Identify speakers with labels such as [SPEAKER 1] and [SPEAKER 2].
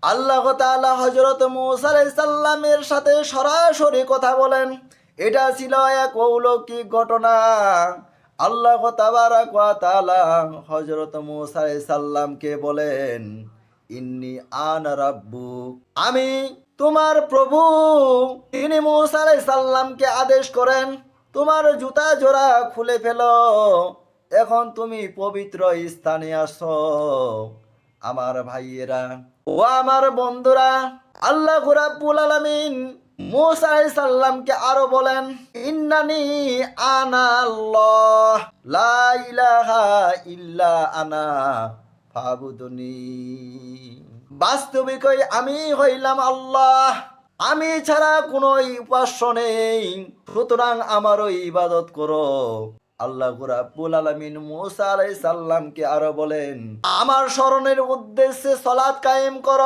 [SPEAKER 1] আল্লাহ তাআলা হযরত মূসা আলাইহিস সালামের সাথে সরাসরি কথা বলেন। এটা ছিল এক অলৌকিক ঘটনা। আল্লাহ তাবারাক ওয়া তাআলা হযরত মূসা আলাইহিস সালামকে বলেন, ইন্নী আনা রাব্বুক, আমি তোমার প্রভু। তিনি মূসা আলাইহিস সালামকে আদেশ করেন, তোমার জুতা জোড়া খুলে ফেলো, এখন তুমি পবিত্র স্থানে আসো। আমার ভাইয়েরা ও আমার বন্ধুরা, আল্লাহ রাব্বুল আলামিন মূসা আলাইহিস সালামকে আরো বলেন, ইন্নানি আনা আল্লাহ লা ইলাহা ইল্লা আনা ফাবুদুনি। বাস্তবিকই আমি হইলাম আল্লাহ, আমি ছাড়া কোনো উপাস্য নেই, সুতরাং আমারও ইবাদত করো। আল্লাহ রাব্বুল আলামিন মূসা আলাইহিস সালামকে আরো বলেন, আমার স্মরণের উদ্দেশ্যে সালাত কায়েম করো।